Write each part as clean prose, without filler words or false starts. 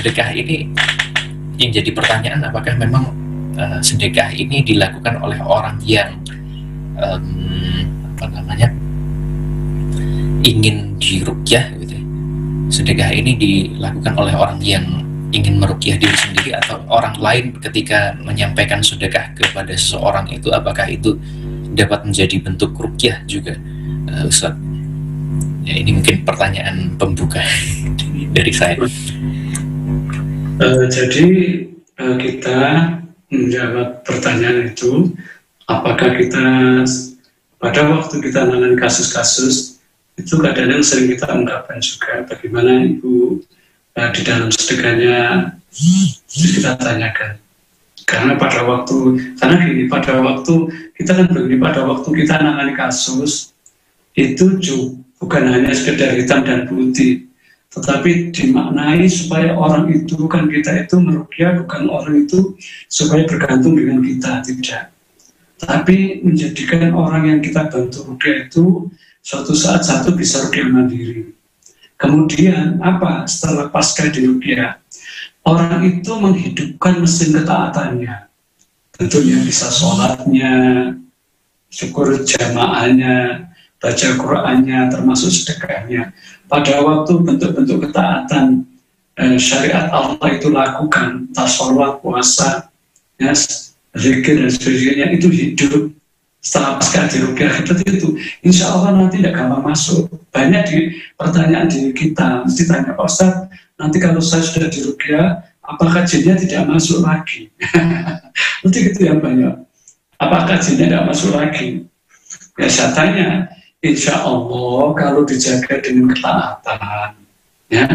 sedekah ini yang jadi pertanyaan, apakah memang sedekah ini dilakukan oleh orang yang ingin diruqyah gitu ya? Sedekah ini dilakukan oleh orang yang ingin meruqyah diri sendiri atau orang lain ketika menyampaikan sedekah kepada seseorang itu, apakah itu dapat menjadi bentuk ruqyah juga, Ustaz? Ya, ini mungkin pertanyaan pembuka dari saya. Jadi kita menjawab pertanyaan itu, apakah kita pada waktu kita menangani kasus-kasus itu kadang-kadang sering kita ungkapkan juga bagaimana Ibu di dalam sedekahnya kita tanyakan. Karena pada waktu kita kan begini, pada waktu kita menangani kasus itu bukan hanya sekedar hitam dan putih, tetapi dimaknai supaya orang itu, bukan kita itu meruqyah, bukan orang itu supaya bergantung dengan kita, tidak. Tapi menjadikan orang yang kita bantu ruqyah itu suatu saat satu bisa ruqyah mandiri. Kemudian apa? Setelah pasca di ruqyah, orang itu menghidupkan mesin ketaatannya. Tentunya bisa sholatnya, syukur jamaahnya, baca Qur'annya, termasuk sedekahnya. Pada waktu bentuk-bentuk ketaatan syariat Allah itu lakukan, sholat, puasa, ya, zikir dan sebagainya, itu hidup setelah pasca diruqyah itu, insya Allah nanti tidak gampang masuk. Banyak di pertanyaan di kita mesti tanya, Pak Ustaz, nanti kalau saya sudah diruqyah, apakah jinnya tidak masuk lagi? Nanti gitu yang banyak, apakah jinnya tidak masuk lagi? Ya saya tanya, insya Allah kalau dijaga dengan ketaatan, ya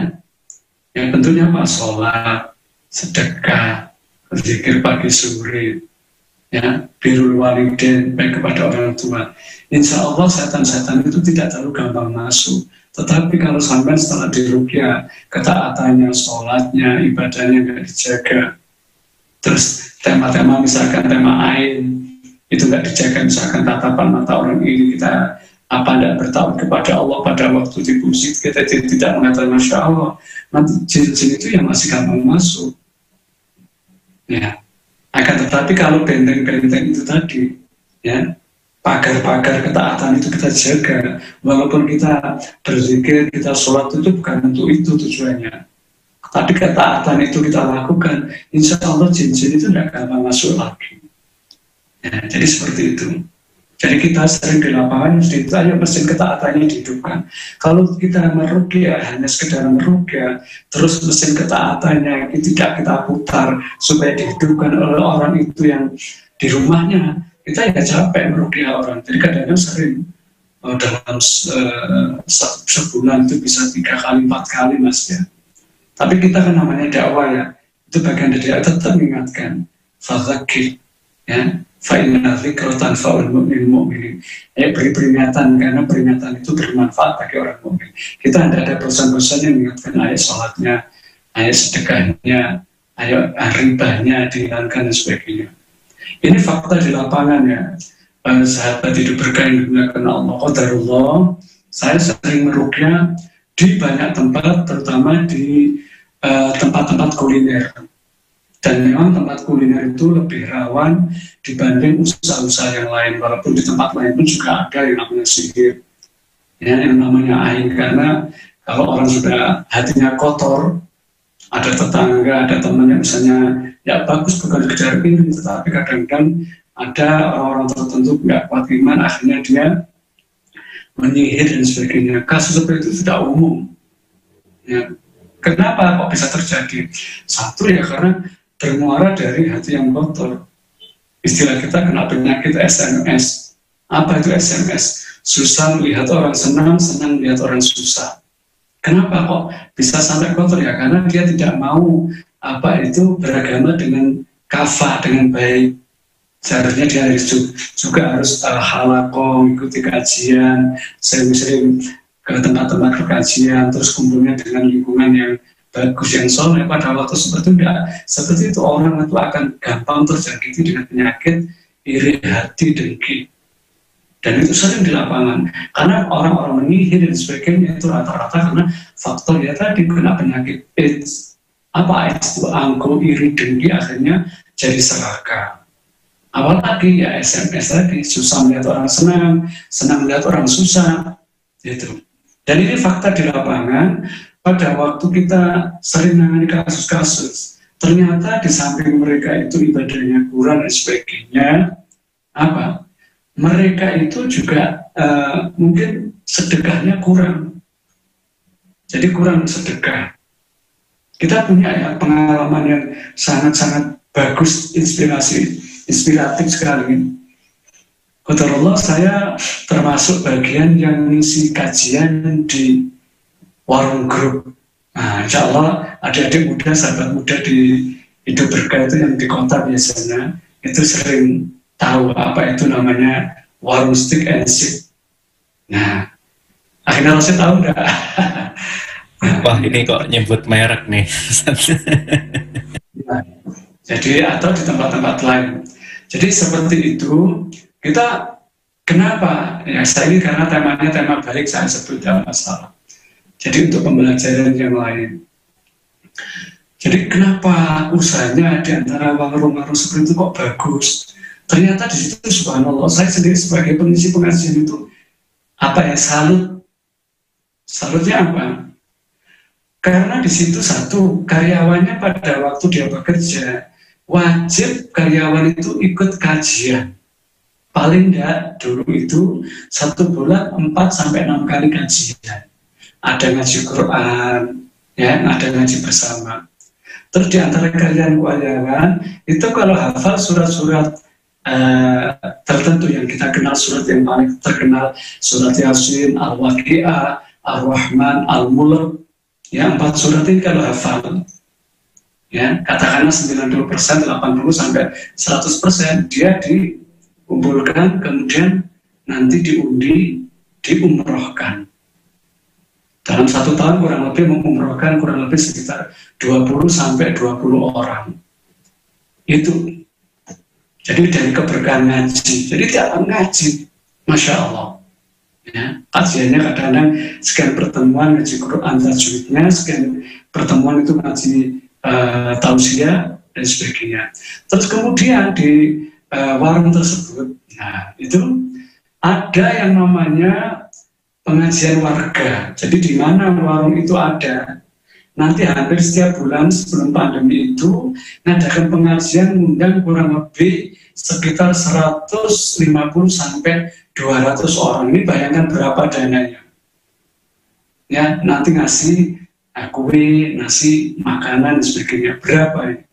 tentunya Pak, sholat, sedekah, zikir pagi sore, ya, birrul walidain, baik kepada orang tua, insya Allah setan-setan itu tidak terlalu gampang masuk. Tetapi kalau sampai setelah diruqyah, ketaatannya, sholatnya, ibadahnya nggak dijaga, terus tema-tema misalkan tema ain itu nggak dijaga, misalkan tatapan mata orang ini kita tidak bertawaf kepada Allah pada waktu di masjid, kita tidak mengatakan Masya Allah, nanti jin-jin itu yang masih gampang masuk, ya. Akan tetapi kalau benteng-benteng itu tadi, ya, pagar-pagar ketaatan itu kita jaga, walaupun kita berzikir, kita sholat, itu bukan untuk itu tujuannya, tapi ketaatan itu kita lakukan, insya Allah jin-jin itu tidak gampang masuk lagi, ya. Jadi seperti itu. Jadi kita sering di lapangan mesti ayo mesin ketaatannya dihidupkan. Kalau kita meruqyah hanya sekedar meruqyah, terus mesin ketaatannya tidak kita putar supaya dihidupkan oleh orang itu yang di rumahnya, kita ya capek meruqyah orang. Jadi kadang-kadang sering dalam sebulan itu bisa 3 kali 4 kali, Mas, ya. Tapi kita kan namanya dakwah, ya, itu bagian dari tetap mengingatkan, fadzakir, ya, fa'inna dzikra tanfa'ul mu'minin. Beri peringatan, karena peringatan itu bermanfaat bagi orang mukmin. Kita tidak ada bosan-bosan yang mengingatkan, ayo sholatnya, ayo sedekahnya, ayo ribanya dihilangkan dan sebagainya. Ini fakta di lapangan, ya. Sahabat hidup berkah yang digunakan Allah, qadarullah, saya sering meruqyah di banyak tempat, terutama di tempat-tempat kuliner. Dan memang tempat kuliner itu lebih rawan dibanding usaha-usaha yang lain, walaupun di tempat lain pun juga ada yang namanya sihir, ya, yang namanya ain. Karena kalau orang sudah hatinya kotor, ada tetangga, ada teman yang misalnya, ya bagus bukan sekedar ini, tetapi kadang-kadang ada orang-orang tertentu nggak kuat iman, akhirnya dia menyihir dan sebagainya. Kasus seperti itu tidak umum, ya. Kenapa kok bisa terjadi? Satu, ya karena bermuara dari hati yang kotor. Istilah kita kena penyakit SMS. Apa itu SMS? Susah melihat orang senang, senang melihat orang susah. Kenapa kok bisa sampai kotor? Ya karena dia tidak mau beragama dengan kafah, dengan baik. Seharusnya dia juga harus halaqah, mengikuti kajian, sering-sering ke tempat-tempat kajian, terus kumpulnya dengan lingkungan yang bagus, yang soleh. Pada waktu seperti itu orang itu akan gampang terjangkiti dengan penyakit iri hati, dengki. Dan itu sering di lapangan, karena orang-orang menyihir dan sebagainya itu rata-rata karena faktor dia tadi kena penyakit AIDS Apa itu angkuh, iri, dengki, akhirnya jadi serakah. Awal lagi ya SMS lagi, susah melihat orang senang, senang melihat orang susah, gitu. Dan ini fakta di lapangan. Pada waktu kita sering menangani kasus-kasus, ternyata di samping mereka itu ibadahnya kurang dan sebagainya, apa? Mereka itu juga mungkin sedekahnya kurang. Jadi kurang sedekah. Kita punya ya pengalaman yang sangat-sangat bagus, inspiratif sekali. Qadarullah, saya termasuk bagian yang ngisi kajian di warung grup. Nah, insya Allah adik-adik muda, sahabat muda di Hidup Berkah itu yang di kota biasanya itu sering tahu apa itu namanya warung stick and sit. Nah, akhirnya saya tahu enggak? Wah, ini kok nyebut merek nih. Nah, jadi atau di tempat-tempat lain. Jadi seperti itu, kita kenapa? Ya saya ini karena temanya tema baik, saya sebut tidak masalah. Jadi untuk pembelajaran yang lain. Jadi kenapa usahanya di antara warung-warung seperti itu kok bagus? Ternyata di situ subhanallah, saya sendiri sebagai pengisi pengajian itu apa ya, salut. Salutnya apa? Karena di situ satu, karyawannya pada waktu dia bekerja wajib karyawan itu ikut kajian. Paling enggak dulu itu 1 bulan 4-6 kali kajian. Ada ngaji Quran, ya, ada ngaji bersama. Terus di antara karyawan itu kalau hafal surat-surat tertentu yang kita kenal, surat yang paling terkenal, surat Yasin, Al-Waqi'ah, Ar-Rahman, Al-Mulk, ya 4 surat ini kalau hafal, ya katakanlah 90%, 80-100% dia dikumpulkan, kemudian nanti diundi, diumrohkan. Dalam 1 tahun kurang lebih mengumrohkan kurang lebih sekitar 20-20 orang. Itu. Jadi dari keberkahan ngaji. Jadi tiap ngaji, Masya Allah. Ya, kajiannya kadang-kadang sekian pertemuan ngaji Quran tajwidnya, sekian pertemuan itu ngaji tausiah dan sebagainya. Terus kemudian di warung tersebut, nah itu ada yang namanya pengajian warga. Jadi di mana warung itu ada, nanti hampir setiap bulan sebelum pandemi itu ngadakan pengajian, ngundang kurang lebih sekitar 150-200 orang. Ini bayangkan berapa dananya. Ya, nanti ngasih kue, ngasih makanan dan sebagainya. Berapa ini?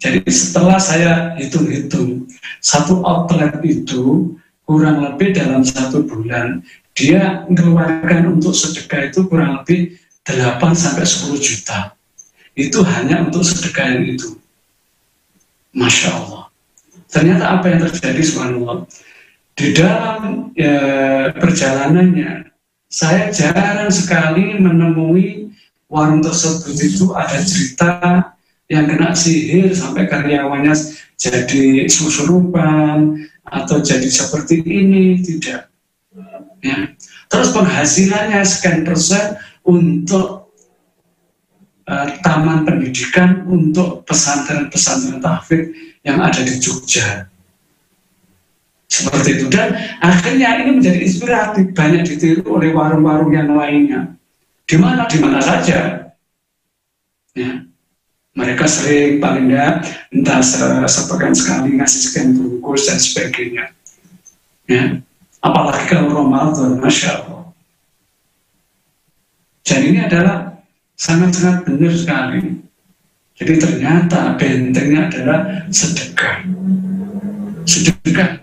Jadi setelah saya hitung-hitung, 1 outlet itu kurang lebih dalam 1 bulan dia mengeluarkan untuk sedekah itu kurang lebih 8-10 juta. Itu hanya untuk sedekah yang itu. Masya Allah. Ternyata apa yang terjadi, subhanallah, di dalam perjalanannya, saya jarang sekali menemui warung tersebut itu ada cerita yang kena sihir sampai karyawannya jadi susurupan atau jadi seperti ini, tidak. Ya. Terus penghasilannya sekian persen untuk taman pendidikan, untuk pesantren-pesantren tahfidz yang ada di Jogja. Seperti itu. Dan akhirnya ini menjadi inspiratif, banyak ditiru oleh warung-warung yang lainnya. Di mana saja. Ya. Mereka sering paling enggak entah sepekan sekali ngasih sekian bungkus dan sebagainya. Ya. Apalagi kalau Ramadan, Masya Allah. Dan ini adalah sangat-sangat benar sekali. Jadi ternyata bentengnya adalah sedekah. Sedekah.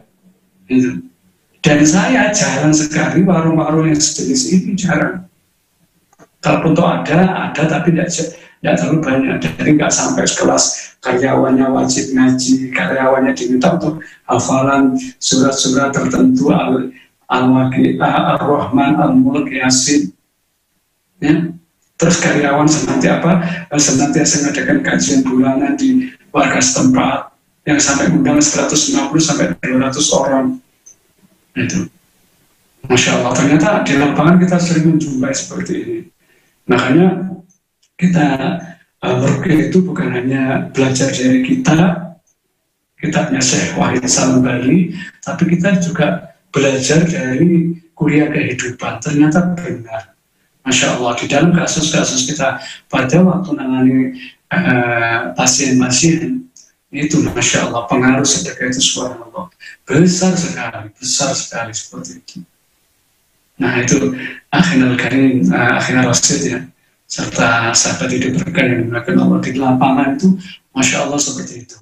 Gitu. Dan saya jarang sekali warung-warung yang sejenis ini, jarang. Kalaupun itu ada tapi tidak terlalu banyak. Jadi nggak sampai sekelas karyawannya wajib ngaji, karyawannya diminta untuk hafalan surat-surat tertentu, Al-Waqi'ah, Ar-Rahman, Al-Mulk, Yasin. Ya. Terus karyawan senantiasa mengadakan kajian bulanan di warga setempat yang sampai undang 150-200 orang. Itu. Masya Allah, ternyata di lapangan kita sering menjumpai seperti ini. Makanya kita meruqyah itu bukan hanya belajar dari kitabnya Syekh Wahid Salam Bali, tapi kita juga belajar dari kuliah kehidupan. Ternyata benar, Masya Allah, di dalam kasus-kasus kita pada waktu menangani pasien-pasien itu, Masya Allah, pengaruh sedekah itu subhanallah besar sekali seperti itu. Nah itu akhirnya karim, akhirnya Rasid ya, serta sahabat hidup berkah yang menggunakan Allah di lapangan itu, Masya Allah seperti itu.